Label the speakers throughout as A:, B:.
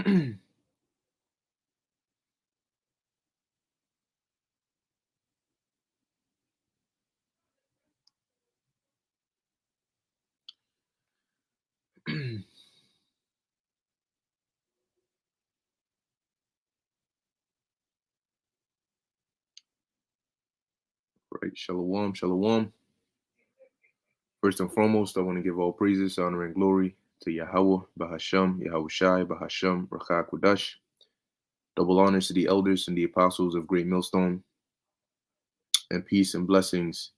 A: Right. Shalom, shalom. First and foremost, I want to give all praises, honor, and glory to Yahweh, Bahasham, Yahushai, Bahasham, Rachak Kodash. Double honors to the elders and the apostles of Great Millstone, and peace and blessings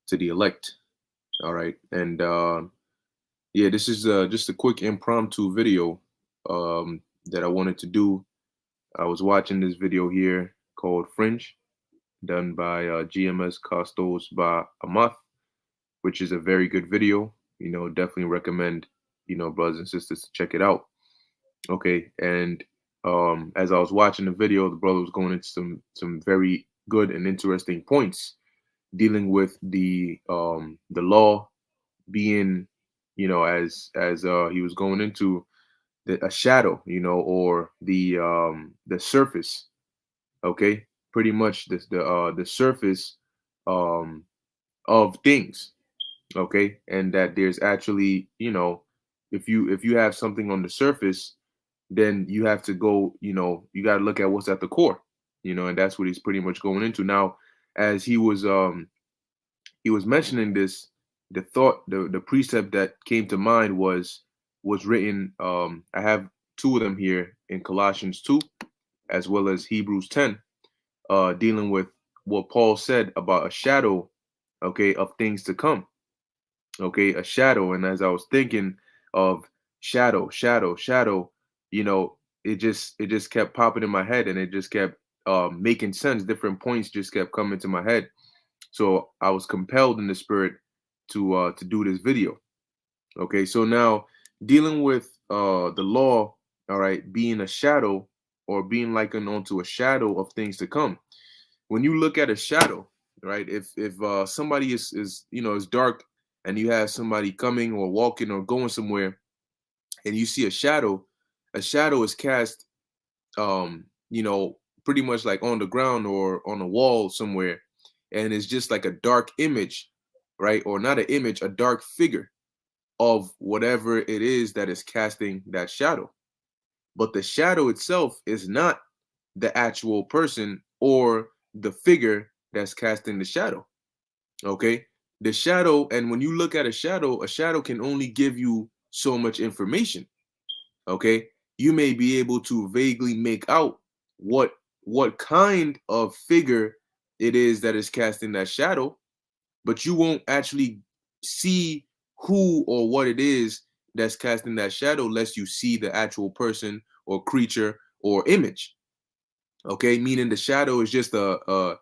A: to the elect. All right. And yeah, this is just a quick impromptu video that I wanted to do. I was watching this video here called Fringe, done by GMS Costos by Amath, which is a very good video. Definitely recommend, brothers and sisters to check it out. Okay. And as I was watching the video, the brother was going into some very good and interesting points dealing with the law being, as he was going into a shadow, or the surface. Okay. Pretty much the surface um of things. Okay. And that there's actually, if you have something on the surface, then you have to go, you got to look at what's at the core, and that's what he's pretty much going into now. As he was mentioning this, the precept that came to mind was written. I have two of them here in Colossians 2 as well as Hebrews 10, dealing with what Paul said about a shadow, okay, of things to come. Okay, a shadow. And as I was thinking of shadow, it just kept popping in my head, and it just kept making sense. Different points just kept coming to my head. So I was compelled in the spirit to do this video. Okay, so now dealing with the law, all right, being a shadow or being likened onto a shadow of things to come. When you look at a shadow, right, if somebody is dark, and you have somebody coming or walking or going somewhere, and you see a shadow is cast, pretty much like on the ground or on a wall somewhere, and it's just like a dark image, right? Or not an image, a dark figure of whatever it is that is casting that shadow. But the shadow itself is not the actual person or the figure that's casting the shadow. Okay. The shadow, and when you look at a shadow can only give you so much information. Okay. You may be able to vaguely make out what kind of figure it is that is casting that shadow, but you won't actually see who or what it is that's casting that shadow unless you see the actual person or creature or image. Okay, meaning the shadow is just a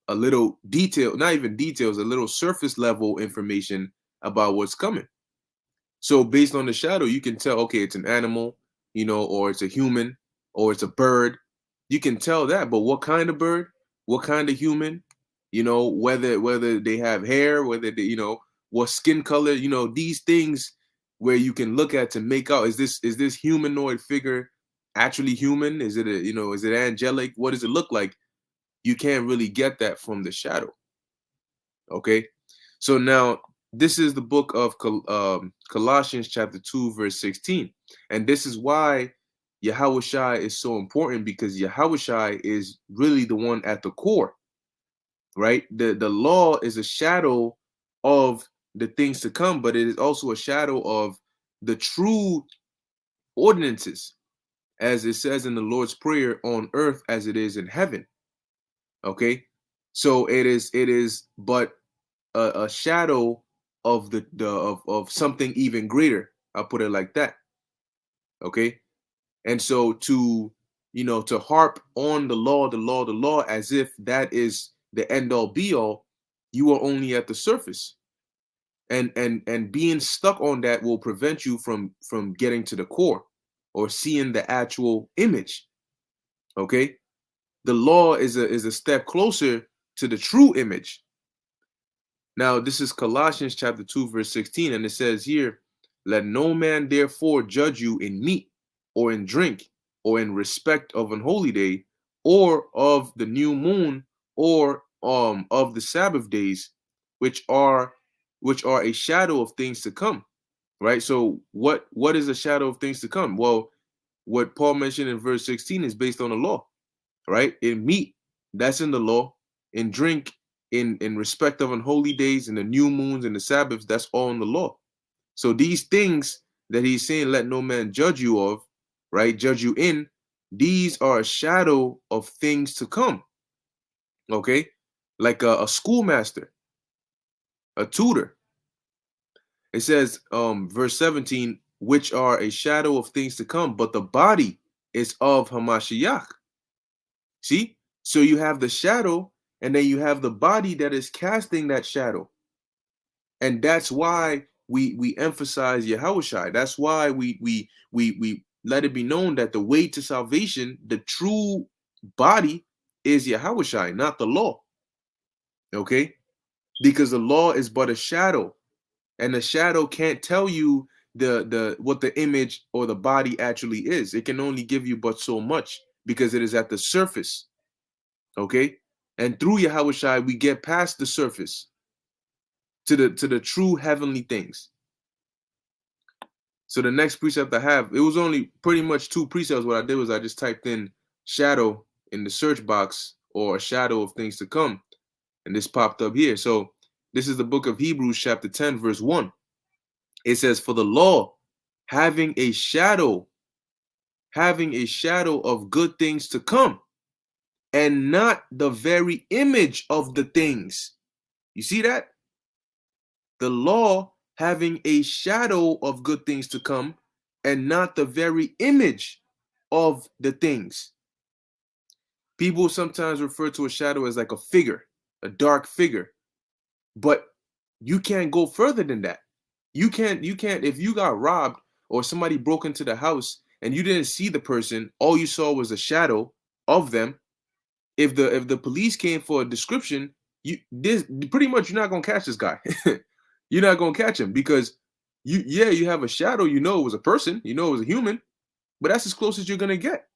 A: little detail, not even details, a little surface level information about what's coming. So based on the shadow, you can tell, okay, it's an animal, or it's a human, or it's a bird. You can tell that, but what kind of bird, what kind of human, whether they have hair, whether they, what skin color, these things where you can look at to make out, is this humanoid figure actually human? Is it is it angelic? What does it look like? You can't really get that from the shadow. Okay. So now this is the book of Colossians chapter 2, verse 16. And this is why Yahushai is so important, because Yahushai is really the one at the core, right? The law is a shadow of the things to come, but it is also a shadow of the true ordinances, as it says in the Lord's Prayer, on earth as it is in heaven. Okay. So it is but a shadow of of something even greater. I'll put it like that. Okay. And so to harp on the law as if that is the end all be all, you are only at the surface. And being stuck on that will prevent you from getting to the core or seeing the actual image. Okay. The law is a step closer to the true image. Now, this is Colossians chapter 2, verse 16, and it says here, let no man therefore judge you in meat or in drink, or in respect of an holy day, or of the new moon, or of the Sabbath days, which are a shadow of things to come. Right? So what is a shadow of things to come? Well, what Paul mentioned in verse 16 is based on the law, right? In meat, that's in the law. In drink, in respect of unholy days, and the new moons and the Sabbaths, that's all in the law. So these things that he's saying, let no man judge you of, right? Judge you in, these are a shadow of things to come. Okay? Like a schoolmaster, a tutor. It says, verse 17, which are a shadow of things to come, but the body is of Hamashiach. See? So you have the shadow, and then you have the body that is casting that shadow. And that's why we emphasize Yahushai. That's why we let it be known that the way to salvation, the true body, is Yahushai, not the law. Okay? Because the law is but a shadow, and the shadow can't tell you the what the image or the body actually is. It can only give you but so much because it is at the surface. Okay? And through Yahushai, we get past the surface to the true heavenly things. So the next precept I have, it was only pretty much 2 precepts. What I did was I just typed in shadow in the search box, or a shadow of things to come, and this popped up here. So this is the book of Hebrews chapter 10 verse 1. It says, for the law having a shadow of good things to come, and not the very image of the things. You see that? The law having a shadow of good things to come, and not the very image of the things. People sometimes refer to a shadow as like a figure, a dark figure. But you can't go further than that. You can't, if you got robbed or somebody broke into the house and you didn't see the person, all you saw was a shadow of them. If the police came for a description, this pretty much, you're not gonna catch this guy. You're not gonna catch him because you have a shadow, it was a person, it was a human, but that's as close as you're gonna get.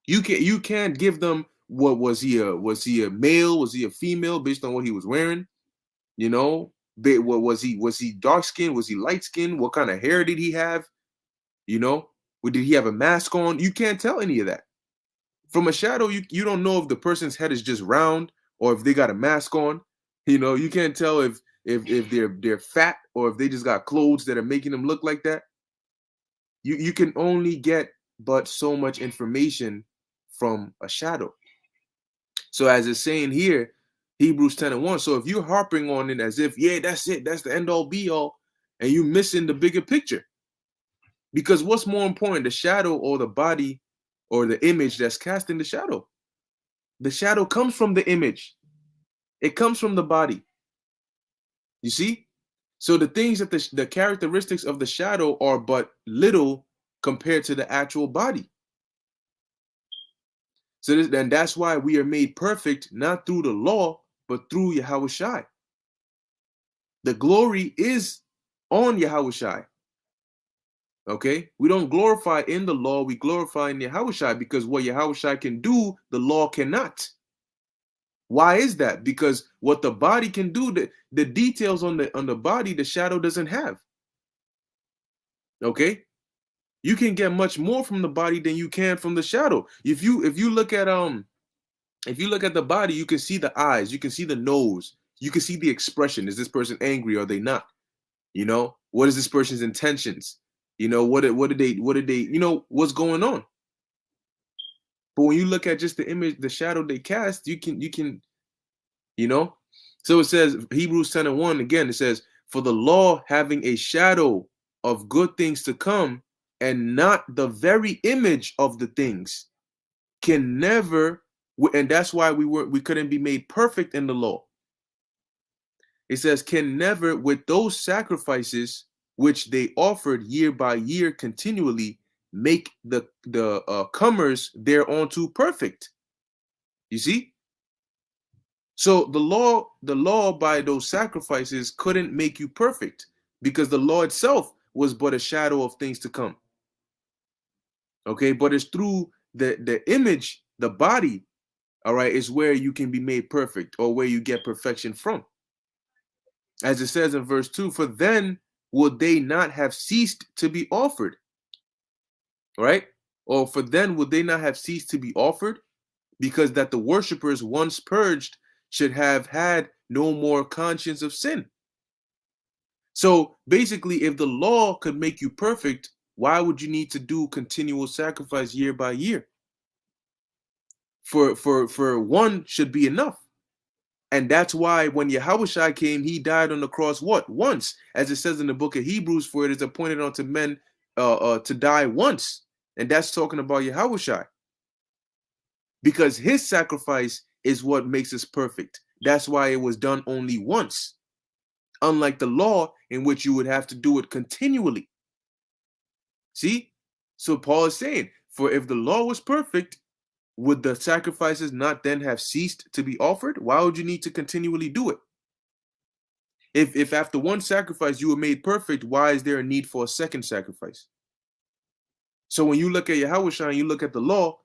A: You can't give them what was he a male, was he a female based on what he was wearing, what was he dark skinned, was he light skinned, what kind of hair did he have, did he have a mask on? You can't tell any of that. From a shadow, you don't know if the person's head is just round or if they got a mask on. You can't tell if they're fat or if they just got clothes that are making them look like that. You can only get but so much information from a shadow. So as it's saying here, Hebrews 10:1. So if you're harping on it as if, yeah, that's it, that's the end all be all, and you missing the bigger picture. Because what's more important, the shadow or the body or the image that's casting the shadow? The shadow comes from the image. It comes from the body. You see? So the things that the characteristics of the shadow are but little compared to the actual body. So and that's why we are made perfect, not through the law, but through Yahushai. The glory is on Yahushai. Okay? We don't glorify in the law, we glorify in Yahushai, because what Yahushai can do, the law cannot. Why is that? Because what the body can do, the details on the body, the shadow doesn't have. Okay? You can get much more from the body than you can from the shadow. If you look at the body, you can see the eyes, you can see the nose, you can see the expression. Is this person angry or are they not? What is this person's intentions? What did they, what's going on? But when you look at just the image, the shadow they cast, you can. So it says, Hebrews 10:1, again, it says, for the law having a shadow of good things to come, and not the very image of the things, can never, and that's why we couldn't be made perfect in the law. It says, can never, with those sacrifices which they offered year by year continually, make the comers thereunto perfect. You see? So the law by those sacrifices couldn't make you perfect, because the law itself was but a shadow of things to come. Okay, but it's through the image, the body, all right, is where you can be made perfect, or where you get perfection from. As it says in verse 2, for then would they not have ceased to be offered, right? Or for then would they not have ceased to be offered, because that the worshippers once purged should have had no more conscience of sin. So basically, if the law could make you perfect, why would you need to do continual sacrifice year by year? For one should be enough. And that's why when Yahushua came, he died on the cross what? Once. As it says in the book of Hebrews, for it is appointed unto men to die once. And that's talking about Yahushua. Because his sacrifice is what makes us perfect. That's why it was done only once. Unlike the law, in which you would have to do it continually. See? So Paul is saying, for if the law was perfect, would the sacrifices not then have ceased to be offered? Why would you need to continually do it? If after one sacrifice you were made perfect, why is there a need for a second sacrifice? So when you look at Yahushua and you look at the law,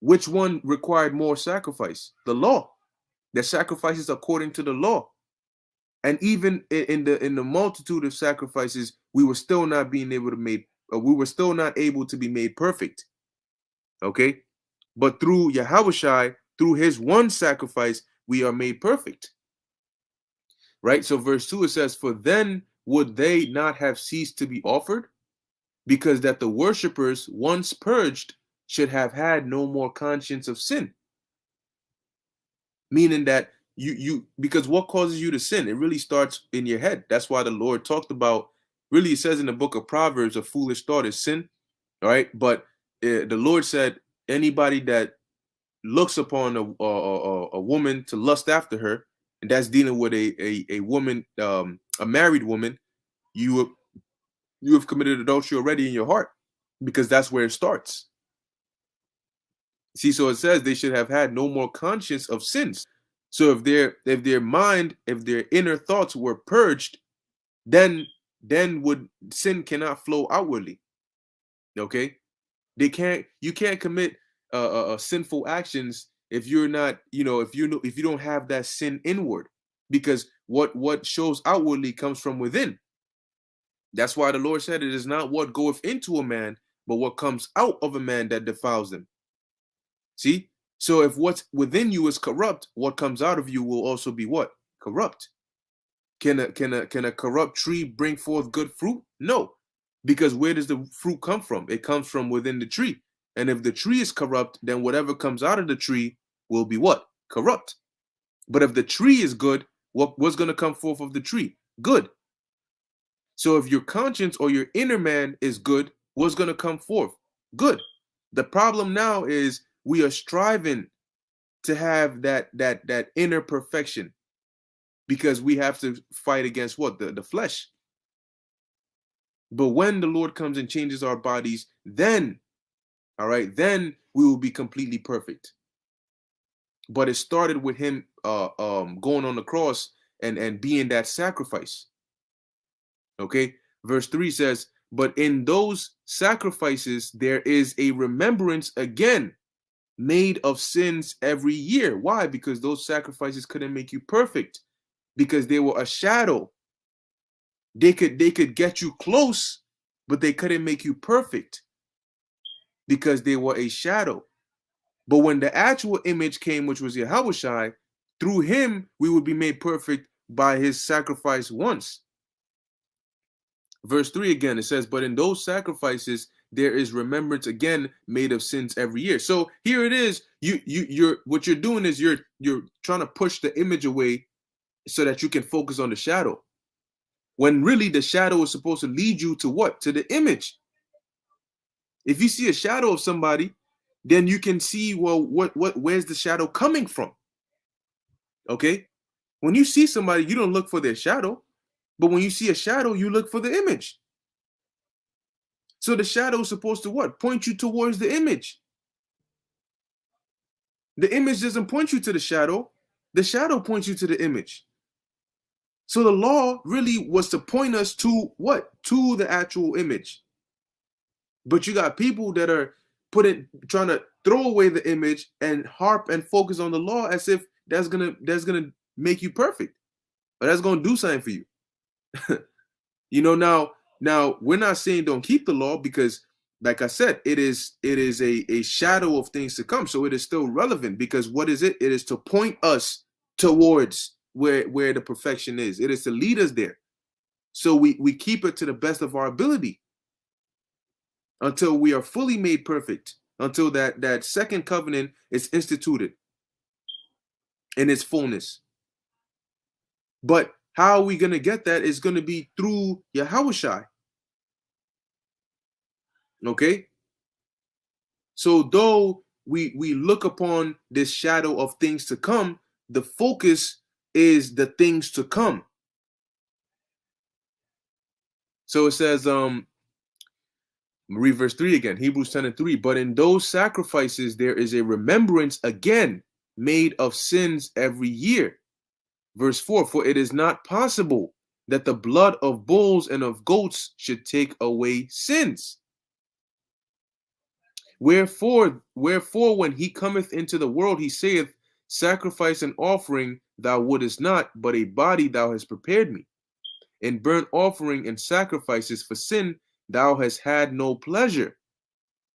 A: which one required more sacrifice? The law. The sacrifices according to the law. And even in the multitude of sacrifices, we were still not being able to we were still not able to be made perfect. Okay? But through Yahushua, through his one sacrifice, we are made perfect. Right? So verse 2, it says, for then would they not have ceased to be offered? Because that the worshippers, once purged, should have had no more conscience of sin. Meaning that because what causes you to sin? It really starts in your head. That's why the Lord talked about, really, it says in the book of Proverbs, a foolish thought is sin. All right. But the Lord said, anybody that looks upon a woman to lust after her, and that's dealing with a woman, a married woman, you have committed adultery already in your heart, because that's where it starts. See, so it says they should have had no more conscience of sins. So if their mind, if their inner thoughts were purged, then would sin cannot flow outwardly. Okay, you can't commit sinful actions if you're not, if you don't have that sin inward, because what shows outwardly comes from within. That's why the Lord said, it is not what goeth into a man, but what comes out of a man that defiles him. See? So if what's within you is corrupt, what comes out of you will also be what? Corrupt. Can a corrupt tree bring forth good fruit? No. Because where does the fruit come from? It comes from within the tree. And if the tree is corrupt, then whatever comes out of the tree will be what? Corrupt. But if the tree is good, what's going to come forth of the tree? Good. So if your conscience or your inner man is good, what's going to come forth? Good. The problem now is we are striving to have that inner perfection, because we have to fight against what? The flesh. But when the Lord comes and changes our bodies, then, all right, then we will be completely perfect. But it started with him going on the cross and being that sacrifice. Okay, verse 3 says, but in those sacrifices there is a remembrance again made of sins every year. Why? Because those sacrifices couldn't make you perfect, because they were a shadow. They could get you close, but they couldn't make you perfect, because they were a shadow. But when the actual image came, which was Yahushua, through him we would be made perfect by his sacrifice once. Verse 3 again, it says, but in those sacrifices there is remembrance again made of sins every year. So here it is. You're what you're doing is you're trying to push the image away so that you can focus on the shadow. When really the shadow is supposed to lead you to what? To the image. If you see a shadow of somebody, then you can see, well, where's the shadow coming from? Okay? When you see somebody, you don't look for their shadow, but when you see a shadow, you look for the image. So the shadow is supposed to what? Point you towards the image. The image doesn't point you to the shadow. The shadow points you to the image. So the law really was to point us to what? To the actual image. But you got people that are trying to throw away the image and harp and focus on the law as if that's gonna make you perfect, or that's gonna do something for you. Now we're not saying don't keep the law, because like I said, it is a shadow of things to come. So it is still relevant, because what is it? It is to point us towards where the perfection is. It is to lead us there. So we keep it to the best of our ability until we are fully made perfect, until that second covenant is instituted in its fullness. But how are we going to get that is going to be through Yahushua. Okay? So though we look upon this shadow of things to come, the focus is the things to come. So it says, read verse 3 again, Hebrews 10:3. But in those sacrifices there is a remembrance again made of sins every year. Verse 4, for it is not possible that the blood of bulls and of goats should take away sins. Wherefore, when he cometh into the world, he saith, sacrifice and offering thou wouldest not, but a body thou hast prepared me. In burnt offering and sacrifices for sin, thou hast had no pleasure.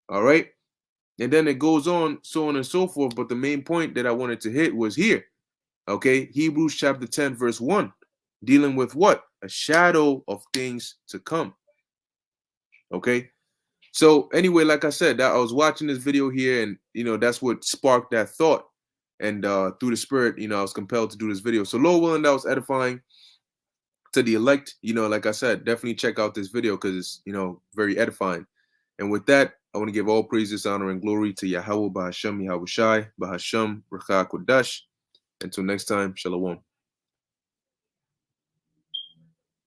A: All right. And then it goes on, so on and so forth. But the main point that I wanted to hit was here. Okay. Hebrews chapter 10, verse 1, dealing with what? A shadow of things to come. Okay. So anyway, like I said, I was watching this video here, and that's what sparked that thought. And through the Spirit, I was compelled to do this video. So Lord willing, that was edifying to the elect. Like I said, definitely check out this video, because it's very edifying. And with that, I want to give all praises, honor, and glory to Yahweh Bahasham Yahushai Bahasham Rachah Kodash. Until next time, Shalom.